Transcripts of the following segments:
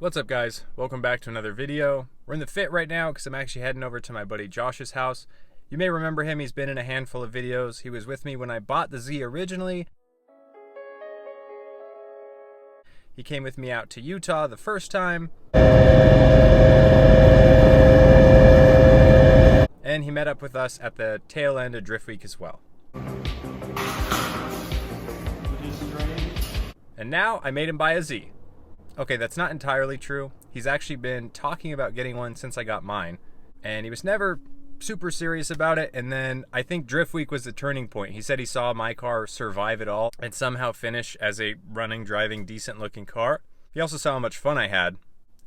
What's up, guys? Welcome back to another video. We're in the Fit right now because I'm actually heading over to my buddy Josh's house. You may remember him. He's been in a handful of videos. He was with me when I bought the Z originally. He came with me out to Utah the first time. And he met up with us at the tail end of Drift Week as well. And now I made him buy a Z. Okay, that's not entirely true. He's actually been talking about getting one since I got mine, and he was never super serious about it. And then I think Drift Week was the turning point. He said he saw my car survive it all and somehow finish as a running, driving, decent looking car. He also saw how much fun I had,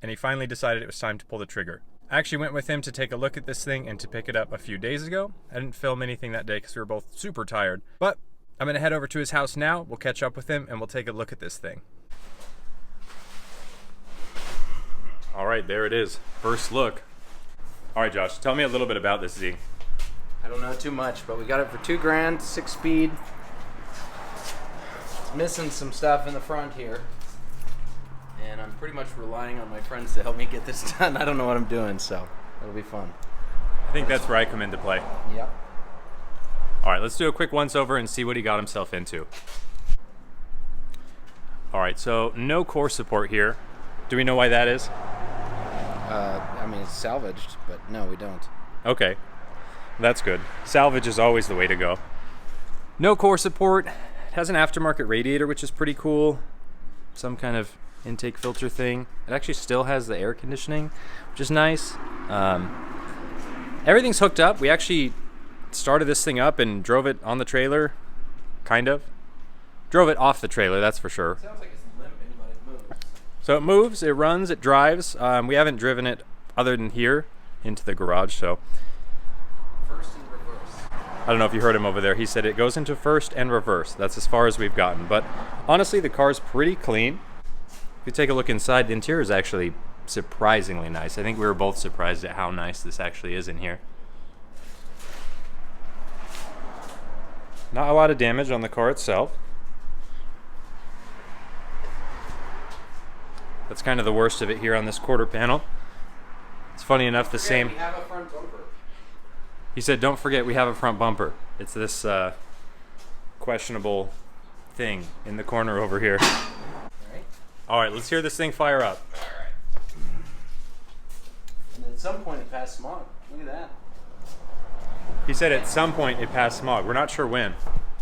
and he finally decided it was time to pull the trigger. I actually went with him to take a look at this thing and to pick it up a few days ago. I didn't film anything that day because we were both super tired, but I'm gonna head over to his house now. We'll catch up with him and we'll take a look at this thing. All right, there it is. First look. All right, Josh, tell me a little bit about this Z. I don't know too much, but we got it for $2 grand, 6-speed. It's missing some stuff in the front here. And I'm pretty much relying on my friends to help me get this done. I don't know what I'm doing, so it'll be fun. I think that's where I come into play. Yep. All right, let's do a quick once over and see what he got himself into. All right, so no core support here. Do we know why that is? I mean, it's salvaged, but no, we don't. Okay, that's good. Salvage is always the way to go. No core support. It has an aftermarket radiator, which is pretty cool. Some kind of intake filter thing. It actually still has the air conditioning, which is nice. Everything's hooked up. We actually started this thing up and drove it on the trailer, kind of. Drove it off the trailer, that's for sure. Sounds like it's limping, but it moves. So it moves, it runs, it drives. We haven't driven it other than here into the garage, so. First and reverse. I don't know if you heard him over there. He said it goes into first and reverse. That's as far as we've gotten. But honestly, the car's pretty clean. If you take a look inside, the interior is actually surprisingly nice. I think we were both surprised at how nice this actually is in here. Not a lot of damage on the car itself. That's kind of the worst of it here on this quarter panel. It's funny enough, the same. We have a front bumper. He said, don't forget we have a front bumper. It's this questionable thing in the corner over here. All right, let's hear this thing fire up. All right. And at some point it passed smog. Look at that. He said at some point it passed smog. We're not sure when.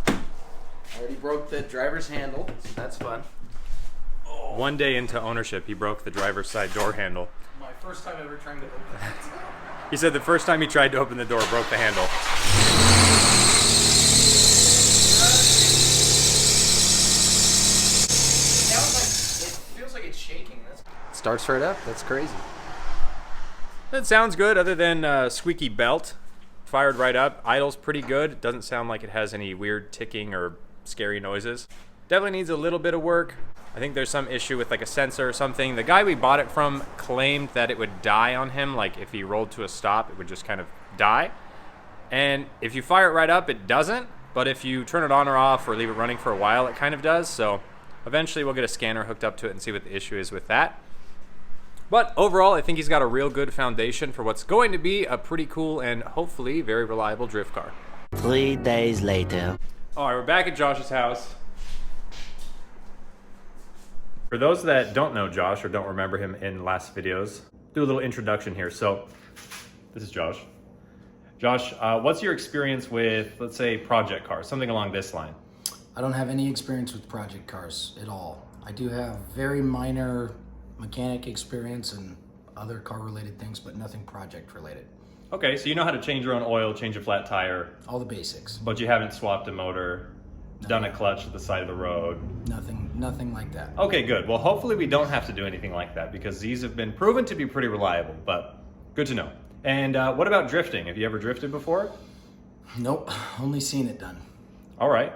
I already broke the driver's handle, so that's fun. One day into ownership, he broke the driver's side door handle. My first time ever trying to open it. He said the first time he tried to open the door, broke the handle. It feels like it's shaking. Starts right up. That's crazy. That sounds good, other than squeaky belt. Fired right up. Idle's pretty good. It doesn't sound like it has any weird ticking or scary noises. Definitely needs a little bit of work. I think there's some issue with like a sensor or something. The guy we bought it from claimed that it would die on him. Like if he rolled to a stop, it would just kind of die. And if you fire it right up, it doesn't. But if you turn it on or off or leave it running for a while, it kind of does. So eventually we'll get a scanner hooked up to it and see what the issue is with that. But overall, I think he's got a real good foundation for what's going to be a pretty cool and hopefully very reliable drift car. 3 days later. All right, we're back at Josh's house. For those that don't know Josh or don't remember him in last videos, do a little introduction here. So this is Josh. Josh, what's your experience with, let's say, project cars, something along this line? I don't have any experience with project cars at all. I do have very minor mechanic experience and other car related things, but nothing project related. Okay, so you know how to change your own oil, change a flat tire, All the basics. but you haven't swapped a motor, done a clutch at the side of the road. Nothing like that. Okay, good. Well, hopefully we don't have to do anything like that because these have been proven to be pretty reliable, but good to know. And what about drifting? Have you ever drifted before? Nope, only seen it done. All right.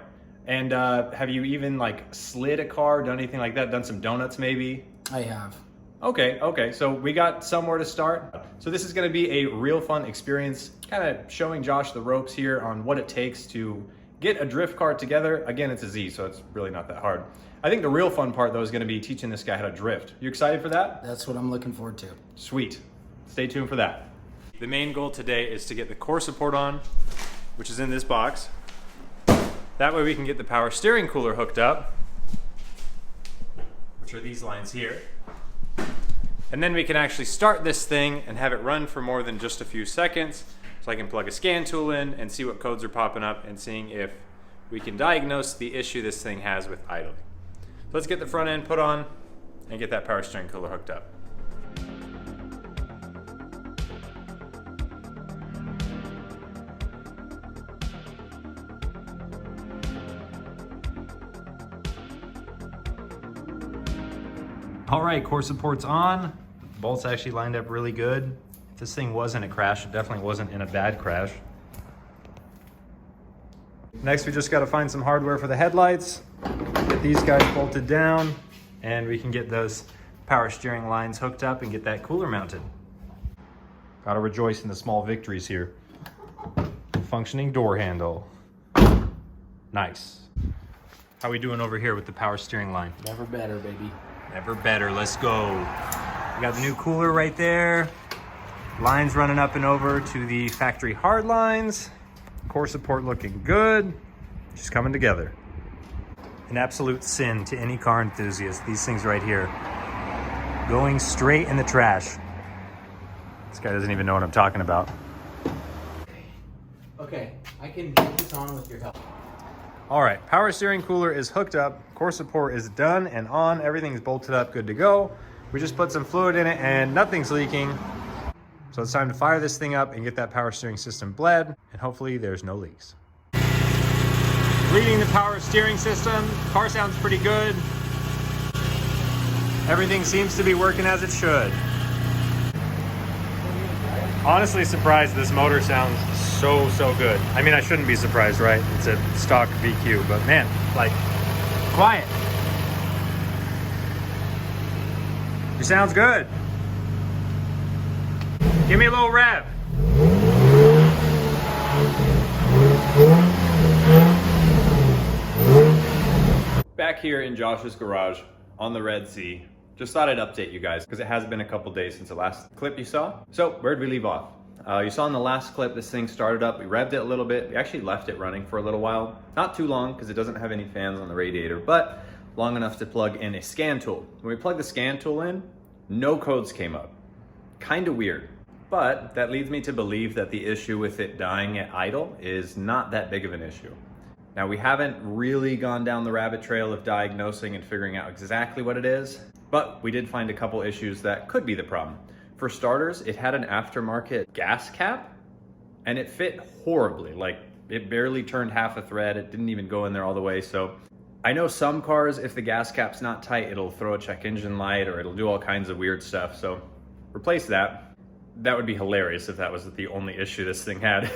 And have you even like slid a car, done anything like that? Done some donuts maybe? I have. Okay. So we got somewhere to start. So this is gonna be a real fun experience, kind of showing Josh the ropes here on what it takes to get a drift car together. Again, it's a Z, so it's really not that hard. I think the real fun part though is gonna be teaching this guy how to drift. You excited for that? That's what I'm looking forward to. Sweet. Stay tuned for that. The main goal today is to get the core support on, which is in this box. That way we can get the power steering cooler hooked up, which are these lines here. And then we can actually start this thing and have it run for more than just a few seconds. So I can plug a scan tool in and see what codes are popping up and seeing if we can diagnose the issue this thing has with idling. So let's get the front end put on and get that power steering cooler hooked up. All right, core support's on. Bolts actually lined up really good. If this thing was in a crash, it definitely wasn't in a bad crash. Next, we just gotta find some hardware for the headlights, get these guys bolted down, and we can get those power steering lines hooked up and get that cooler mounted. Gotta rejoice in the small victories here. Functioning door handle. Nice. How we doing over here with the power steering line? Never better, baby. Never better, let's go. We got the new cooler right there. Lines running up and over to the factory hard lines. Core support looking good. Just coming together. An absolute sin to any car enthusiast, these things right here. Going straight in the trash. This guy doesn't even know what I'm talking about. Okay, I can get this on with your help. All right, power steering cooler is hooked up, core support is done and on, everything's bolted up, good to go. We just put some fluid in it and nothing's leaking. So it's time to fire this thing up and get that power steering system bled, and hopefully there's no leaks. Bleeding the power steering system, car sounds pretty good. Everything seems to be working as it should. Honestly surprised this motor sounds so good. I mean, I shouldn't be surprised, right? It's a stock VQ, but man, like, quiet. It sounds good. Give me a little rev. Back here in Josh's garage on the Red Z. Just thought I'd update you guys because it has been a couple days since the last clip you saw. So where'd we leave off? You saw in the last clip, this thing started up, we revved it a little bit. We actually left it running for a little while. Not too long because it doesn't have any fans on the radiator, but long enough to plug in a scan tool. When we plugged the scan tool in, no codes came up. Kind of weird. But that leads me to believe that the issue with it dying at idle is not that big of an issue. Now, we haven't really gone down the rabbit trail of diagnosing and figuring out exactly what it is, but we did find a couple issues that could be the problem. For starters, it had an aftermarket gas cap and it fit horribly. Like, it barely turned half a thread. It didn't even go in there all the way. So I know some cars, if the gas cap's not tight, it'll throw a check engine light or it'll do all kinds of weird stuff. So replace that. That would be hilarious if that was the only issue this thing had.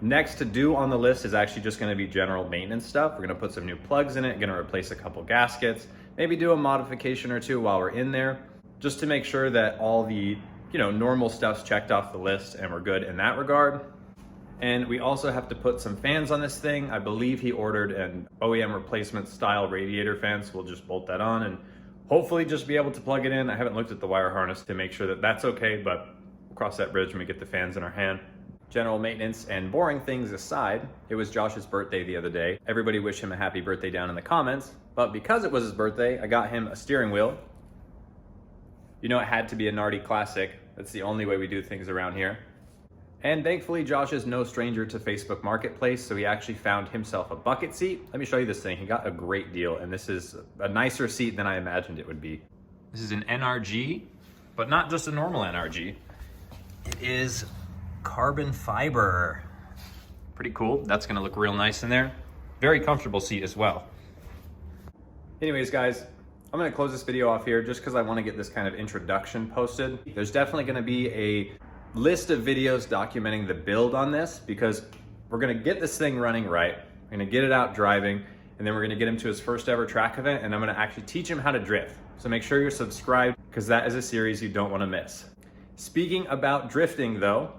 Next to do on the list is actually just going to be general maintenance stuff. We're going to put some new plugs in it, going to replace a couple gaskets, maybe do a modification or two while we're in there, just to make sure that all the, normal stuff's checked off the list and we're good in that regard. And we also have to put some fans on this thing. I believe he ordered an OEM replacement style radiator fan, so we'll just bolt that on and hopefully just be able to plug it in. I haven't looked at the wire harness to make sure that that's okay, but we'll cross that bridge when we get the fans in our hand. General maintenance and boring things aside, it was Josh's birthday the other day. Everybody wish him a happy birthday down in the comments, but because it was his birthday, I got him a steering wheel. It had to be a Nardi Classic. That's the only way we do things around here. And thankfully, Josh is no stranger to Facebook Marketplace, so he actually found himself a bucket seat. Let me show you this thing. He got a great deal, and this is a nicer seat than I imagined it would be. This is an NRG, but not just a normal NRG. It is carbon fiber. Pretty cool. That's gonna look real nice in there. Very comfortable seat as well. Anyways, guys, I'm gonna close this video off here just because I want to get this kind of introduction posted. There's definitely gonna be a list of videos documenting the build on this because we're gonna get this thing running right. We're gonna get it out driving, and then we're gonna get him to his first ever track event, and I'm gonna actually teach him how to drift. So make sure you're subscribed because that is a series you don't want to miss. Speaking about drifting though,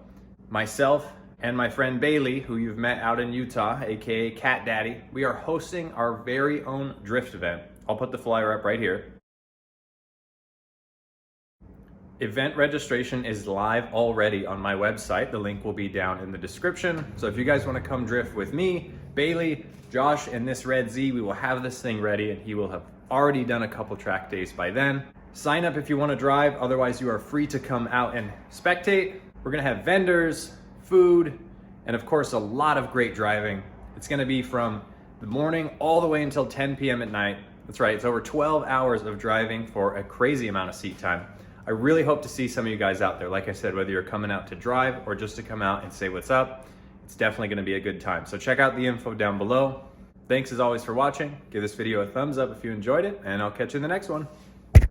myself and my friend Bailey, who you've met out in Utah, aka Cat Daddy, we are hosting our very own drift event. I'll put the flyer up right here. Event registration is live already on my website. The link will be down in the description. So if you guys want to come drift with me, Bailey, Josh, and this Red Z, we will have this thing ready and he will have already done a couple track days by then. Sign up if you want to drive, otherwise you are free to come out and spectate. We're gonna have vendors, food, and of course a lot of great driving. It's gonna be from the morning all the way until 10 p.m. at night. That's right, it's over 12 hours of driving for a crazy amount of seat time. I really hope to see some of you guys out there. Like I said, whether you're coming out to drive or just to come out and say what's up, it's definitely gonna be a good time. So check out the info down below. Thanks as always for watching. Give this video a thumbs up if you enjoyed it, and I'll catch you in the next one.